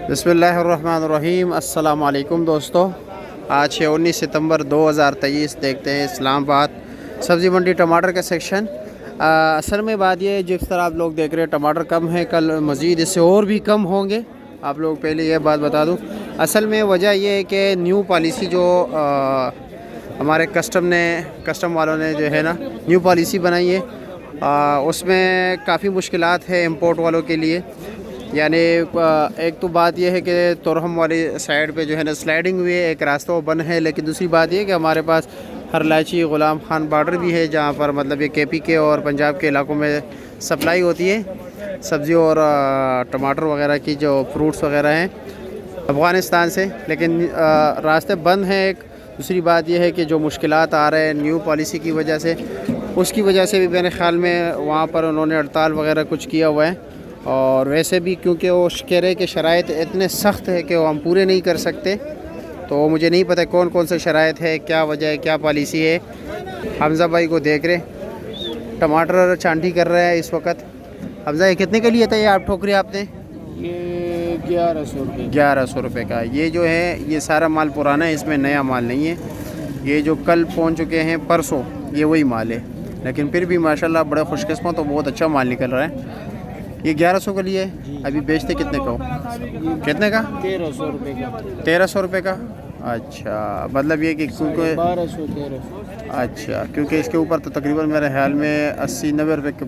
बिस्मिल्लाहिर्रहमानिर्रहीम। अस्सलाम वालेकुम दोस्तों, आज है 19 सितंबर 2023। देखते हैं इस्लामाबाद सब्ज़ी मंडी टमाटर का सेक्शन। असल में बात ये है, जिस तरह आप लोग देख रहे हैं टमाटर कम है, कल मज़ीद इससे और भी कम होंगे। आप लोग पहले ये बात बता दूं, असल में वजह ये है कि न्यू पॉलिसी जो हमारे कस्टम वालों ने जो है ना न्यू पॉलिसी बनाई है, उसमें काफ़ी मुश्किलात है इंपोर्ट वालों के लिए। यानी एक तो बात यह है कि तुरहम वाली साइड पे जो है ना स्लाइडिंग हुई है, एक रास्ता वो बंद है। लेकिन दूसरी बात यह कि हमारे पास हरलाची गुलाम खान बॉर्डर भी है, जहाँ पर मतलब ये KP के और पंजाब के इलाकों में सप्लाई होती है सब्ज़ी और टमाटर वगैरह की, जो फ्रूट्स वगैरह हैं अफ़गानिस्तान से। लेकिन रास्ते बंद हैं। एक दूसरी बात यह है कि जो मुश्किलात आ रहे हैं न्यू पॉलिसी की वजह से, उसकी वजह से भी मेरे ख़्याल में वहाँ पर उन्होंने हड़ताल वगैरह कुछ किया हुआ है। और वैसे भी क्योंकि वो कह रहे कि शराइत इतने सख्त है कि वो हम पूरे नहीं कर सकते, तो मुझे नहीं पता कौन कौन से शराइत है, क्या वजह है, क्या पॉलिसी है। हमज़ा भाई को देख रहे टमाटर चांटी कर रहे हैं इस वक्त। हमज़ा, ये कितने के लिए था ये आप ठोकरे आपने? ये 1100 रुपये। 1100 रुपये का। ये जो है ये सारा माल पुराना है, इसमें नया माल नहीं है। ये जो कल पहुँच चुके हैं परसों, ये वही माल है। लेकिन फिर भी माशाल्लाह बड़ा खुशकिस्मत, तो बहुत अच्छा माल निकल रहा है। ये 1100 के लिए अभी बेचते कितने का हो? कितने का? 1300 रुपये का। 1300 रुपये का। अच्छा, मतलब ये कि क्योंकि 1200-1300। अच्छा, क्योंकि इसके ऊपर तो तकरीबन मेरे ख्याल में 80-90 रुपये के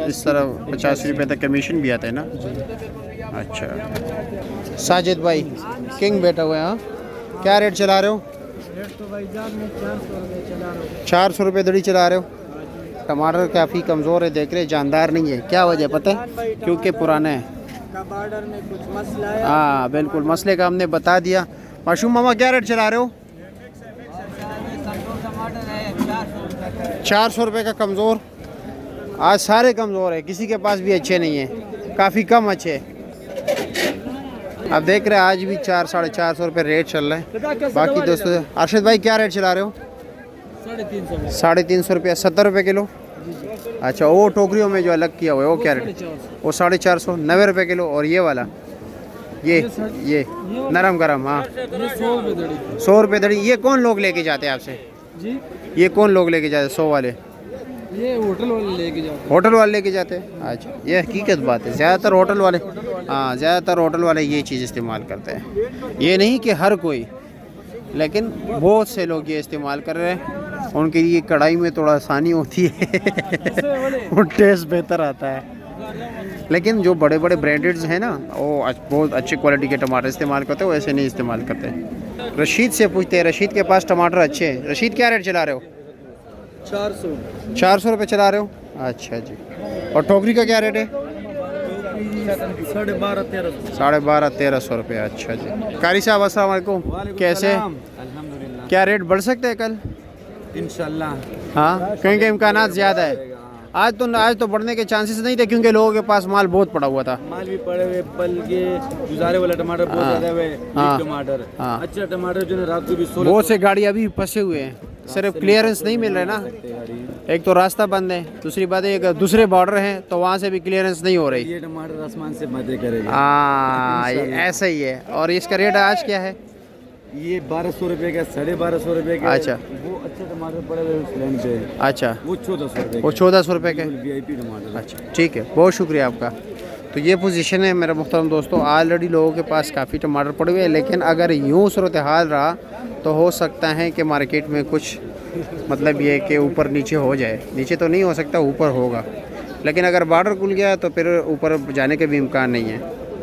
इस तरह 50 रुपये तक कमीशन भी आता है ना। अच्छा, साजिद भाई किंग बैठा हुआ है। हाँ, क्या रेट चला रहे हो? रेट तो भाईजान में 400 रुपये चला रहे हो। 400 रुपये दड़ी चला रहे हो। टमाटर काफ़ी कमज़ोर है, देख रहे जानदार नहीं है। क्या वजह पता है? क्योंकि पुराना है का बॉर्डर में कुछ मसला है। हाँ बिल्कुल, मसले का हमने बता दिया। माशूम मामा, क्या रेट चला रहे हो? 400 रुपये का कमज़ोर। आज सारे कमज़ोर है, किसी के पास भी अच्छे नहीं है, काफ़ी कम अच्छे। अब देख रहे हैं आज भी 400-450 रुपये रेट चल रहा है। बाकी दोस्तों, अर्शद भाई क्या रेट चला रहे हो? 350। 350 रुपये। 70 रुपये किलो। अच्छा, वो टोकरियों में जो अलग किया हुआ है वो क्या रेट? वो 450, 90 रुपये किलो। और ये वाला ये नरम गरम, हाँ 100 रुपये दड़ी। ये कौन लोग लेके जाते हैं आपसे जी? ये कौन लोग लेके जाते हैं? 100 वाले ये होटल वाले लेके जाते हैं। होटल वाले लेके जाते हैं। अच्छा, ये हकीकत बात है, ज़्यादातर होटल वाले, हाँ ज़्यादातर होटल वाले ये चीज़ इस्तेमाल करते हैं। ये नहीं कि हर कोई, लेकिन बहुत से लोग ये इस्तेमाल कर रहे हैं। उनके लिए कढ़ाई में थोड़ा आसानी होती है और टेस्ट बेहतर आता है। लेकिन जो बड़े बड़े ब्रांडेड्स हैं ना, वो बहुत अच्छी क्वालिटी के टमाटर इस्तेमाल करते हैं, वैसे नहीं इस्तेमाल करते। रशीद से पूछते हैं, रशीद के पास टमाटर अच्छे हैं। रशीद, क्या रेट चला रहे हो? 400 रुपये चला रहे हो। अच्छा जी। और टोकरी का क्या रेट है? 12,500-1300 रुपये। अच्छा जी। कारी साहब अस्सलाम वालेकुम, कैसे? क्या रेट बढ़ सकते हैं कल इंशाल्लाह? हाँ, कहीं के इम्कानात ज़्यादा है। आज तो बढ़ने के चांसेस नहीं थे, क्योंकि लोगों के पास माल बहुत पड़ा हुआ था। माल भी पड़े हुए, पल के गुजारे वाला टमाटर बहुत ज़्यादा हुए। टमाटर अच्छा टमाटर जो है रात को भी 16। बहुत से गाड़ी अभी फंसे हुए हैं, सिर्फ क्लियरेंस नहीं मिल रहा है ना। एक तो रास्ता बंद है, दूसरी बात है एक दूसरे बॉर्डर हैं, तो वहाँ से भी क्लियरेंस नहीं हो रही। ये टमाटर आसमान से मदद करेगा। हाँ, ऐसा ही है। और इसका रेट आज क्या है? ये 1200 रुपये का, 1250 रुपये का। अच्छा, वो अच्छे टमाटर पड़े हुए उस लाइन पे। अच्छा, वो 1400 रुपये। वो 1400 रुपये के VIP टमाटर। अच्छा, ठीक है, बहुत शुक्रिया आपका। तो ये पोजीशन है मेरे मुहतरम दोस्तों। ऑलरेडी लोगों के पास काफ़ी टमाटर पड़े हुए हैं, लेकिन अगर यूँ सूरत हाल रहा तो हो सकता है कि मार्केट में कुछ मतलब ये कि ऊपर नीचे हो जाए। नीचे तो नहीं हो सकता, ऊपर होगा। लेकिन अगर बॉर्डर खुल गया तो फिर ऊपर जाने के भी इम्कान नहीं है।